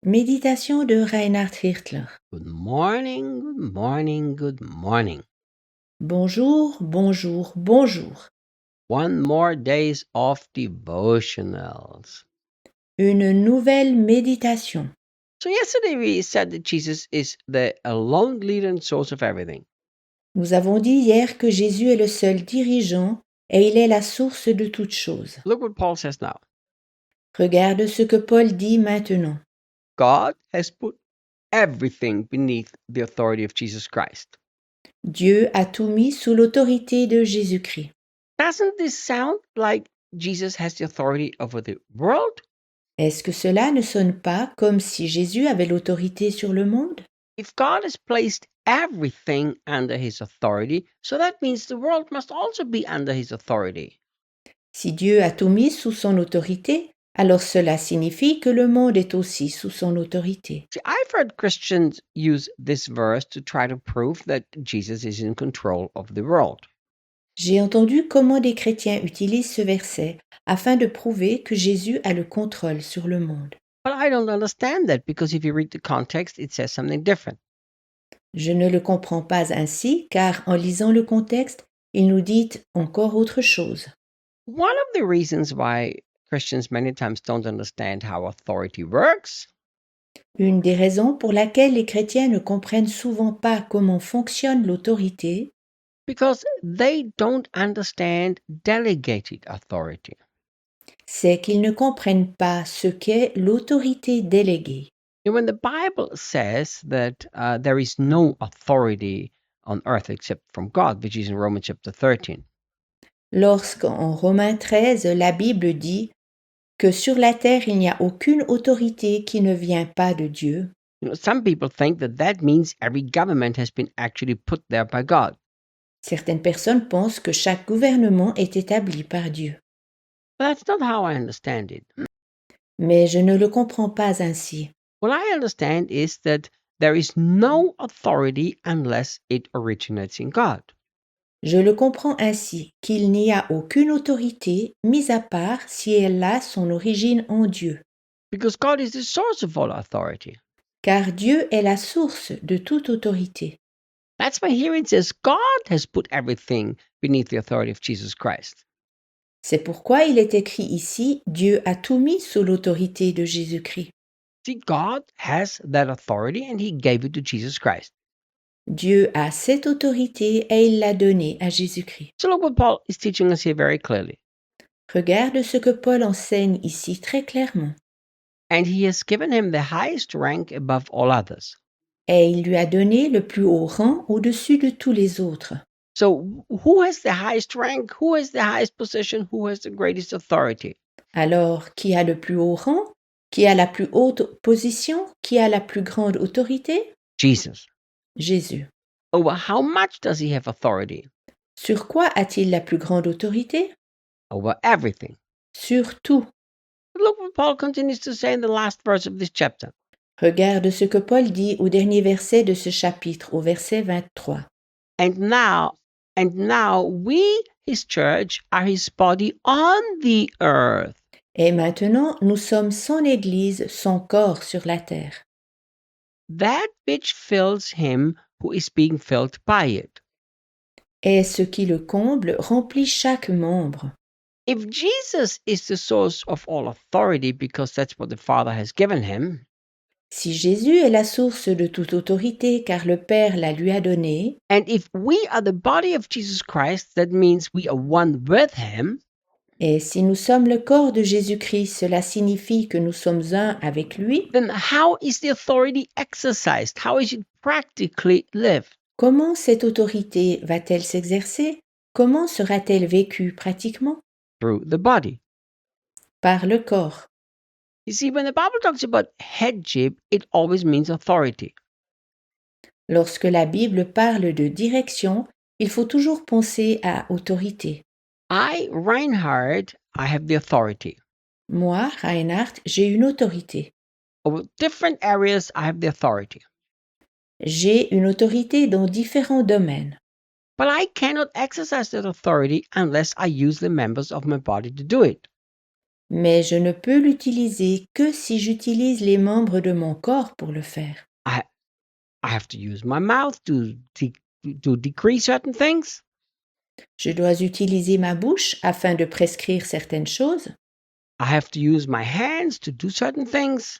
Méditation de Reinhard Hirtler. Good morning, good morning, good morning. Bonjour, bonjour, bonjour. One more days of devotionals. Une nouvelle méditation. So yesterday we said that Jesus is the alone leader and source of everything. Nous avons dit hier que Jésus est le seul dirigeant et il est la source de toutes choses. Look what Paul says now. Regarde ce que Paul dit maintenant. God has put everything beneath the authority of Jesus Christ. Dieu a tout mis sous l'autorité de Jésus-Christ. Doesn't this sound like Jesus has the authority over the world? Est-ce que cela ne sonne pas comme si Jésus avait l'autorité sur le monde? If God has placed everything under his authority, so that means the world must also be under his authority. Si Dieu a tout mis sous son autorité, alors cela signifie que le monde est aussi sous son autorité. See, I've heard Christians use this verse to try to prove that Jesus is in control of the world. J'ai entendu comment des chrétiens utilisent ce verset afin de prouver que Jésus a le contrôle sur le monde. But I don't understand that because if you read the context, it says something different. Je ne le comprends pas ainsi car en lisant le contexte, il nous dit encore autre chose. One of the reasons why Christians many times don't understand how authority works Une des raisons pour laquelle les chrétiens ne comprennent souvent pas comment fonctionne l'autorité, because they don't understand delegated authority. c'est qu'ils ne comprennent pas ce qu'est l'autorité déléguée. And when the Bible says that there is no authority on earth except from God, which is in Romans chapter 13, Lorsqu'en Romains 13, la Bible dit que sur la terre il n'y a aucune autorité qui ne vient pas de Dieu, some people think that that means every government has been actually put there by God. certaines personnes pensent que chaque gouvernement est établi par Dieu. But that's not how I understand it. Mais je ne le comprends pas ainsi. What I understand is that there is no authority unless it originates in God. Je le comprends ainsi qu'il n'y a aucune autorité, mis à part si elle a son origine en Dieu, Because God is the source of all authority. car Dieu est la source de toute autorité. That's why here it says God has put everything beneath the authority of Jesus Christ. C'est pourquoi il est écrit ici, Dieu a tout mis sous l'autorité de Jésus-Christ. See, God has that authority and he gave it to Jesus Christ. Dieu a cette autorité et il l'a donnée à Jésus-Christ. So look what Paul is teaching us here very clearly. Regarde ce que Paul enseigne ici très clairement. And he has given him the highest rank above all others. Et il lui a donné le plus haut rang au-dessus de tous les autres. So who has the highest rank? Who has the highest position? Who has the greatest authority? Alors, qui a le plus haut rang? Qui a la plus haute position? Qui a la plus grande autorité? Jesus. Jésus. Over how much does he have authority? Sur quoi a-t-il la plus grande autorité? Over everything. Sur tout. But look what Paul continues to say in the last verse of this chapter. Regarde ce que Paul dit au dernier verset de ce chapitre, au verset 23. And now we, his church, are his body on the earth. Et maintenant, nous sommes son Église, son corps sur la terre. That which fills him who is being filled by it. Et ce qui le comble remplit chaque membre. If Jesus is the source of all authority because that's what the Father has given him, Si Jésus est la source de toute autorité car le Père la lui a donnée, and if we are the body of Jesus Christ, that means we are one with him, et si nous sommes le corps de Jésus-Christ, cela signifie que nous sommes un avec lui, then how is the authority exercised? How is it practically lived? comment cette autorité va-t-elle s'exercer? Comment sera-t-elle vécue pratiquement? Through the body. Par le corps. You see, when the Bible talks about headship, it always means authority. Lorsque la Bible parle de direction, il faut toujours penser à autorité. I, Reinhard, I have the authority. Moi, Reinhard, j'ai une autorité. Over different areas, I have the authority. J'ai une autorité dans différents domaines. But I cannot exercise that authority unless I use the members of my body to do it. mais je ne peux l'utiliser que si j'utilise les membres de mon corps pour le faire. I have to use my mouth to decree certain things. Je dois utiliser ma bouche afin de prescrire certaines choses. I have to use my hands to do certain things.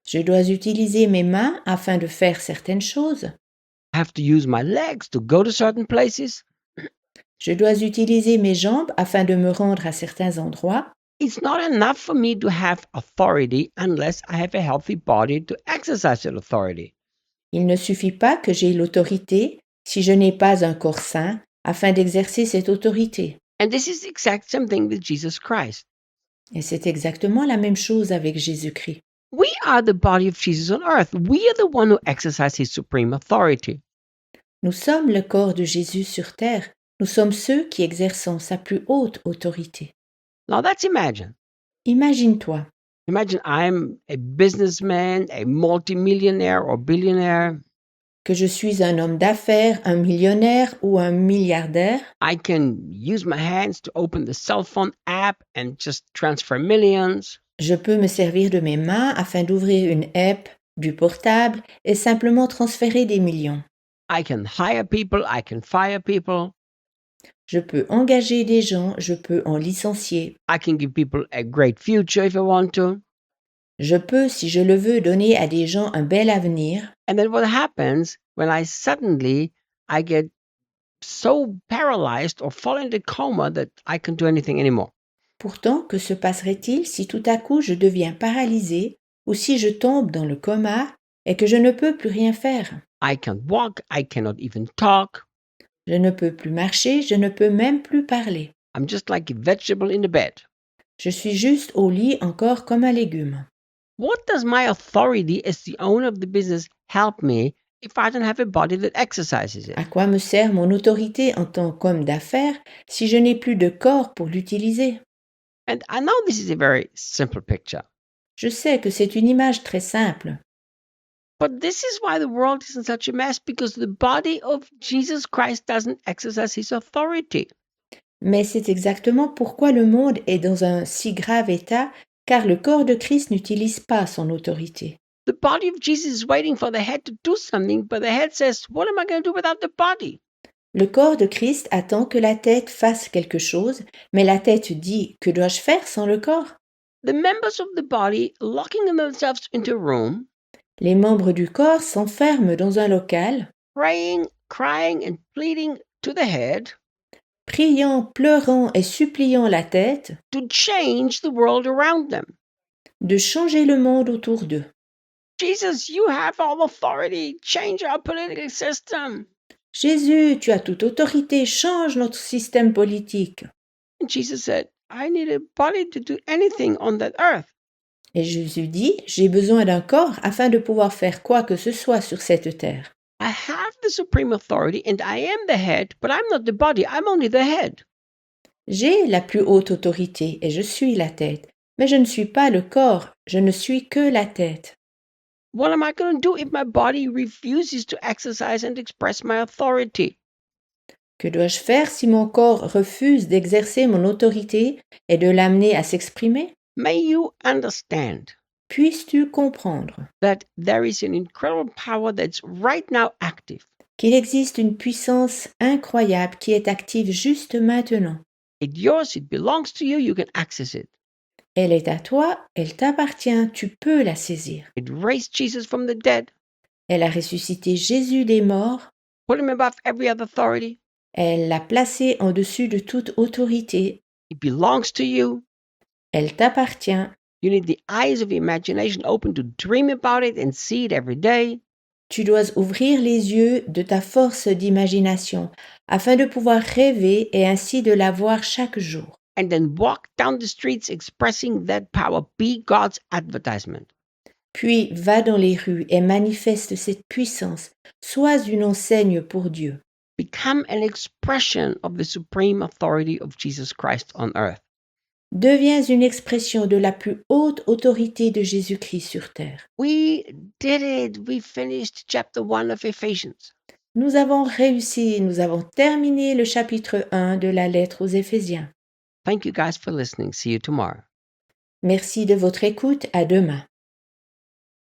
Je dois utiliser mes mains afin de faire certaines choses. I have to use my legs to go to certain places. Je dois utiliser mes jambes afin de me rendre à certains endroits. It's not enough for me to have authority unless I have a healthy body to exercise that authority. Il ne suffit pas que j'aie l'autorité si je n'ai pas un corps sain afin d'exercer cette autorité. And this is the exact same thing with Jesus Christ. Et c'est exactement la même chose avec Jésus-Christ. We are the body of Jesus on earth. We are the one who exercise his supreme authority. Nous sommes le corps de Jésus sur terre. Nous sommes ceux qui exerçons sa plus haute autorité. Now let's imagine. Imagine-toi, Imagine I'm a businessman, a multimillionaire or billionaire. que je suis un homme d'affaires, un millionnaire ou un milliardaire. I can use my hands to open the cell phone app and just transfer millions. Je peux me servir de mes mains afin d'ouvrir une app du portable et simplement transférer des millions. I can hire people, I can fire people. Je peux engager des gens, je peux en licencier. I can give people a great future if I want to. Je peux, si je le veux, donner à des gens un bel avenir. And then what happens when I get so paralyzed or fall into coma that I can't do anything anymore? Pourtant, que se passerait-il si tout à coup je deviens paralysé ou si je tombe dans le coma et que je ne peux plus rien faire? I can't walk, I cannot even talk. Je ne peux plus marcher, je ne peux même plus parler. I'm just like a vegetable in the bed. Je suis juste au lit encore comme un légume. What does my authority as the owner of the business help me if I don't have a body that exercises it? À quoi me sert mon autorité en tant qu'homme d'affaires si je n'ai plus de corps pour l'utiliser? And I know this is a very simple picture, Je sais que c'est une image très simple, but this is why the world is in such a mess, because the body of Jesus Christ doesn't exercise his authority. mais c'est exactement pourquoi le monde est dans un si grave état, car le corps de Christ n'utilise pas son autorité. The body of Jesus is waiting for the head to do something, but the head says, what am I going to do without the body? Le corps de Christ attend que la tête fasse quelque chose, mais la tête dit: que dois-je faire sans le corps? The members of the body locking themselves into a room, Les membres du corps s'enferment dans un local, praying, crying, and pleading to the head priant, pleurant et suppliant la tête to change the world around them. de changer le monde autour d'eux. Jesus, you have all authority. Change our political system. Jésus, tu as toute autorité, change notre système politique. And Jesus said, I need a body to do anything on that earth. Et Jésus dit: j'ai besoin d'un corps afin de pouvoir faire quoi que ce soit sur cette terre. I have the supreme authority and I am the head, but I'm not the body. I'm only the head. J'ai la plus haute autorité et je suis la tête, mais je ne suis pas le corps, je ne suis que la tête. What am I going to do if my body refuses to exercise and express my authority? Que dois-je faire si mon corps refuse d'exercer mon autorité et de l'amener à s'exprimer? May you understand Puisses-tu comprendre that there is an incredible power that's right now active. qu'il existe une puissance incroyable qui est active juste maintenant. It's yours, it belongs to you, you can access it. Elle est à toi, elle t'appartient, tu peux la saisir. It raised Jesus from the dead, Elle a ressuscité Jésus des morts, put him above every other authority. elle l'a placé en dessus de toute autorité, It belongs to you. elle t'appartient. You need the eyes of imagination open to dream about it and see it every day. Tu dois ouvrir les yeux de ta force d'imagination afin de pouvoir rêver et ainsi de la voir chaque jour. And then walk down the streets expressing that power. Be God's advertisement. Puis va dans les rues et manifeste cette puissance. Sois une enseigne pour Dieu. Become an expression of the supreme authority of Jesus Christ on earth. Deviens une expression de la plus haute autorité de Jésus-Christ sur terre. We did it. We finished chapter 1 of Ephesians. Nous avons réussi, nous avons terminé le chapitre 1 de la lettre aux Éphésiens. Thank you guys for listening. See you tomorrow. Merci de votre écoute. À demain.